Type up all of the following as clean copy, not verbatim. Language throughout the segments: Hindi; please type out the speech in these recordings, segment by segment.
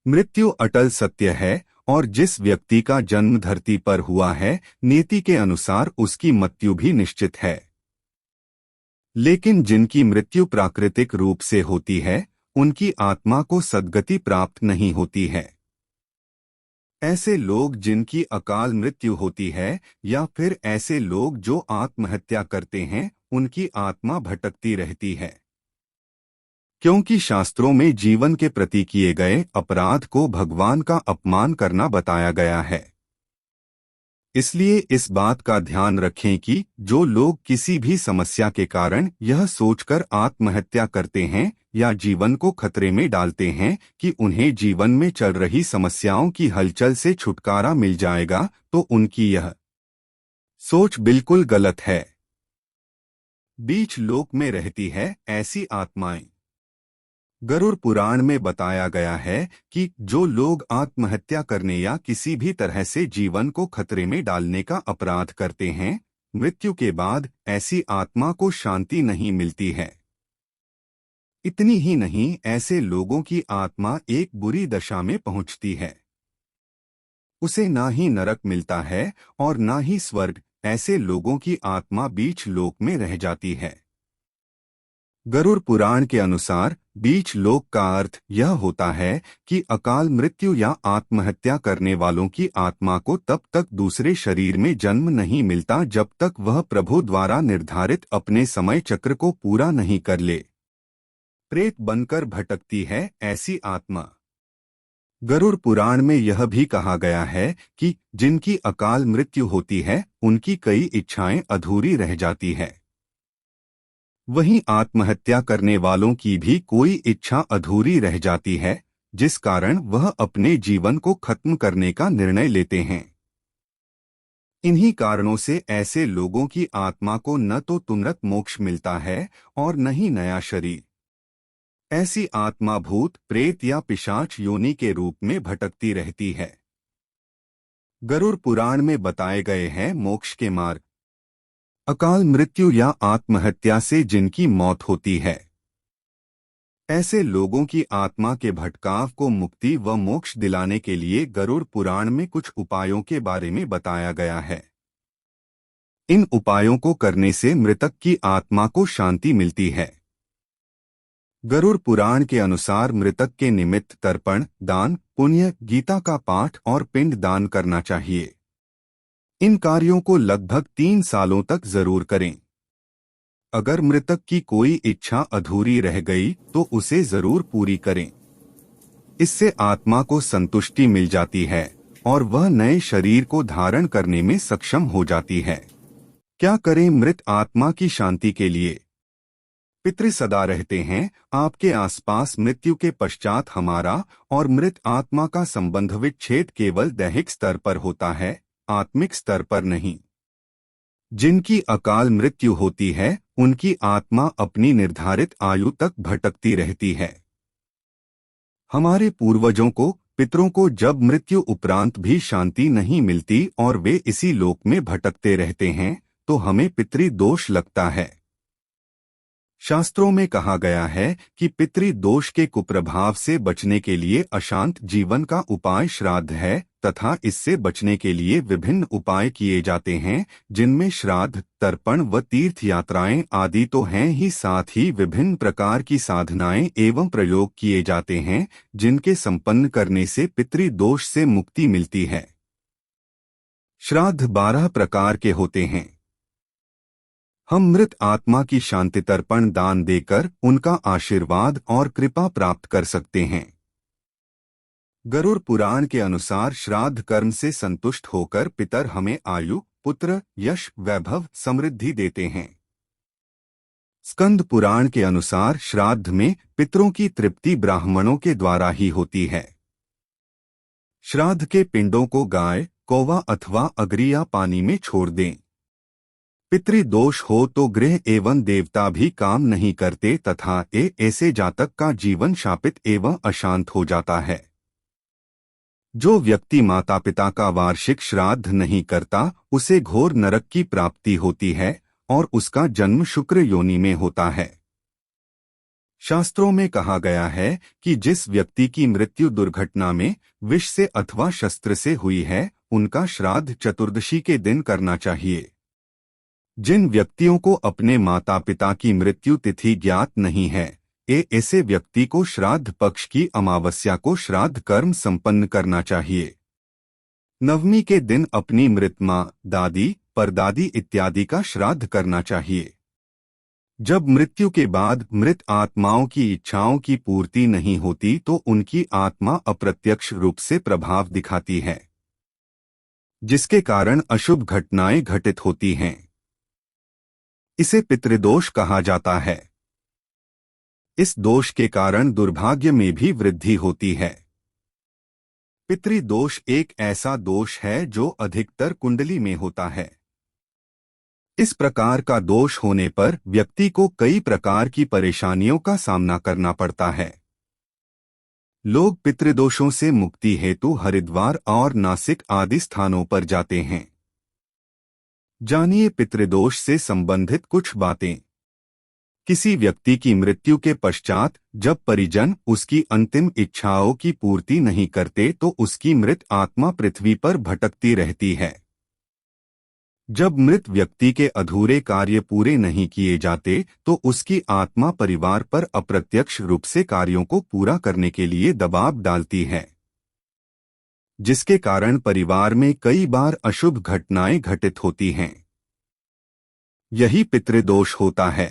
मृत्यु अटल सत्य है और जिस व्यक्ति का जन्म धरती पर हुआ है, नीति के अनुसार उसकी मृत्यु भी निश्चित है। लेकिन जिनकी मृत्यु प्राकृतिक रूप से होती है, उनकी आत्मा को सद्गति प्राप्त नहीं होती है। ऐसे लोग जिनकी अकाल मृत्यु होती है या फिर ऐसे लोग जो आत्महत्या करते हैं, उनकी आत्मा भटकती रहती है, क्योंकि शास्त्रों में जीवन के प्रति किए गए अपराध को भगवान का अपमान करना बताया गया है। इसलिए इस बात का ध्यान रखें कि जो लोग किसी भी समस्या के कारण यह सोचकर आत्महत्या करते हैं या जीवन को खतरे में डालते हैं कि उन्हें जीवन में चल रही समस्याओं की हलचल से छुटकारा मिल जाएगा, तो उनकी यह सोच बिल्कुल गलत है। बीच लोक में रहती है ऐसी आत्माएं। गरुड़ पुराण में बताया गया है कि जो लोग आत्महत्या करने या किसी भी तरह से जीवन को खतरे में डालने का अपराध करते हैं, मृत्यु के बाद ऐसी आत्मा को शांति नहीं मिलती है। इतनी ही नहीं, ऐसे लोगों की आत्मा एक बुरी दशा में पहुंचती है। उसे ना ही नरक मिलता है और ना ही स्वर्ग। ऐसे लोगों की आत्मा बीच लोक में रह जाती है। गरुड़ पुराण के अनुसार बीच लोक का अर्थ यह होता है कि अकाल मृत्यु या आत्महत्या करने वालों की आत्मा को तब तक दूसरे शरीर में जन्म नहीं मिलता जब तक वह प्रभु द्वारा निर्धारित अपने समय चक्र को पूरा नहीं कर ले। प्रेत बनकर भटकती है ऐसी आत्मा। गरुड़ पुराण में यह भी कहा गया है कि जिनकी अकाल मृत्यु होती है, उनकी कई इच्छाएं अधूरी रह जाती है। वहीं आत्महत्या करने वालों की भी कोई इच्छा अधूरी रह जाती है, जिस कारण वह अपने जीवन को खत्म करने का निर्णय लेते हैं। इन्हीं कारणों से ऐसे लोगों की आत्मा को न तो तुरंत मोक्ष मिलता है और न ही नया शरीर। ऐसी आत्मा भूत, प्रेत या पिशाच योनि के रूप में भटकती रहती है। गरुड़ पुराण में बताए गए हैं मोक्ष के मार्ग। अकाल मृत्यु या आत्महत्या से जिनकी मौत होती है, ऐसे लोगों की आत्मा के भटकाव को मुक्ति व मोक्ष दिलाने के लिए गरुड़ पुराण में कुछ उपायों के बारे में बताया गया है। इन उपायों को करने से मृतक की आत्मा को शांति मिलती है। गरुड़ पुराण के अनुसार मृतक के निमित्त तर्पण, दान, पुण्य, गीता का पाठ और पिंड दान करना चाहिए। इन कार्यों को लगभग 3 सालों तक जरूर करें। अगर मृतक की कोई इच्छा अधूरी रह गई तो उसे जरूर पूरी करें। इससे आत्मा को संतुष्टि मिल जाती है और वह नए शरीर को धारण करने में सक्षम हो जाती है। क्या करें मृत आत्मा की शांति के लिए? पितृ सदा रहते हैं आपके आसपास। मृत्यु के पश्चात हमारा और मृत आत्मा का संबंध विच्छेद केवल दैहिक स्तर पर होता है, आत्मिक स्तर पर नहीं। जिनकी अकाल मृत्यु होती है, उनकी आत्मा अपनी निर्धारित आयु तक भटकती रहती है। हमारे पूर्वजों को, पितरों को जब मृत्यु उपरांत भी शांति नहीं मिलती और वे इसी लोक में भटकते रहते हैं, तो हमें पितृदोष लगता है। शास्त्रों में कहा गया है कि पितृदोष के कुप्रभाव से बचने के लिए अशांत जीवन का उपाय श्राद्ध है तथा इससे बचने के लिए विभिन्न उपाय किए जाते हैं, जिनमें श्राद्ध, तर्पण व तीर्थ यात्राएं आदि तो हैं ही, साथ ही विभिन्न प्रकार की साधनाएं एवं प्रयोग किए जाते हैं, जिनके संपन्न करने से पितृदोष से मुक्ति मिलती है। श्राद्ध 12 प्रकार के होते हैं। हम मृत आत्मा की शांति तर्पण दान देकर उनका आशीर्वाद और कृपा प्राप्त कर सकते हैं। गरुड़ पुराण के अनुसार श्राद्ध कर्म से संतुष्ट होकर पितर हमें आयु, पुत्र, यश, वैभव, समृद्धि देते हैं। स्कंद पुराण के अनुसार श्राद्ध में पितरों की तृप्ति ब्राह्मणों के द्वारा ही होती है। श्राद्ध के पिंडों को गाय, कौवा अथवा अगरिया पानी में छोड़ दें। पितृदोष हो तो ग्रह एवं देवता भी काम नहीं करते तथा ऐसे जातक का जीवन शापित एवं अशांत हो जाता है। जो व्यक्ति माता पिता का वार्षिक श्राद्ध नहीं करता, उसे घोर नरक की प्राप्ति होती है और उसका जन्म शुक्र योनि में होता है। शास्त्रों में कहा गया है कि जिस व्यक्ति की मृत्यु दुर्घटना में विष से अथवा शस्त्र से हुई है, उनका श्राद्ध चतुर्दशी के दिन करना चाहिए। जिन व्यक्तियों को अपने माता पिता की मृत्यु तिथि ज्ञात नहीं है, ऐसे व्यक्ति को श्राद्ध पक्ष की अमावस्या को श्राद्ध कर्म संपन्न करना चाहिए। नवमी के दिन अपनी मृत माँ, दादी, परदादी इत्यादि का श्राद्ध करना चाहिए। जब मृत्यु के बाद मृत आत्माओं की इच्छाओं की पूर्ति नहीं होती तो उनकी आत्मा अप्रत्यक्ष रूप से प्रभाव दिखाती है, जिसके कारण अशुभ घटनाएं घटित होती हैं। इसे पितृदोष कहा जाता है। इस दोष के कारण दुर्भाग्य में भी वृद्धि होती है। पितृदोष एक ऐसा दोष है जो अधिकतर कुंडली में होता है। इस प्रकार का दोष होने पर व्यक्ति को कई प्रकार की परेशानियों का सामना करना पड़ता है। लोग पितृदोषों से मुक्ति हेतु हरिद्वार और नासिक आदि स्थानों पर जाते हैं। जानिए पितृदोष से संबंधित कुछ बातें। किसी व्यक्ति की मृत्यु के पश्चात जब परिजन उसकी अंतिम इच्छाओं की पूर्ति नहीं करते तो उसकी मृत आत्मा पृथ्वी पर भटकती रहती है। जब मृत व्यक्ति के अधूरे कार्य पूरे नहीं किए जाते तो उसकी आत्मा परिवार पर अप्रत्यक्ष रूप से कार्यों को पूरा करने के लिए दबाव डालती है, जिसके कारण परिवार में कई बार अशुभ घटनाएं घटित होती हैं। यही पितृदोष होता है।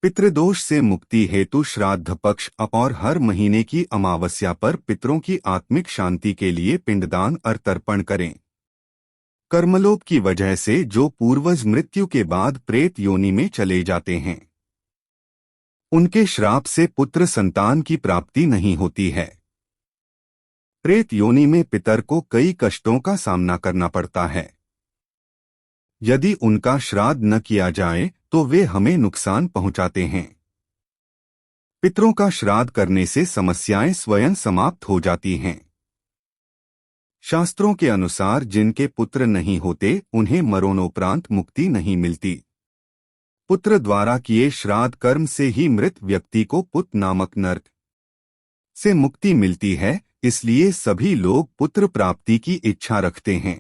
पितृदोष से मुक्ति हेतु श्राद्ध पक्ष और हर महीने की अमावस्या पर पितरों की आत्मिक शांति के लिए पिंडदान और तर्पण करें। कर्मलोक की वजह से जो पूर्वज मृत्यु के बाद प्रेत योनि में चले जाते हैं, उनके श्राप से पुत्र संतान की प्राप्ति नहीं होती है। प्रेत योनि में पितर को कई कष्टों का सामना करना पड़ता है। यदि उनका श्राद्ध न किया जाए तो वे हमें नुकसान पहुंचाते हैं। पितरों का श्राद्ध करने से समस्याएं स्वयं समाप्त हो जाती हैं। शास्त्रों के अनुसार जिनके पुत्र नहीं होते उन्हें मरणोपरांत मुक्ति नहीं मिलती। पुत्र द्वारा किए श्राद्ध कर्म से ही मृत व्यक्ति को पुत नामक नरक से मुक्ति मिलती है। इसलिए सभी लोग पुत्र प्राप्ति की इच्छा रखते हैं।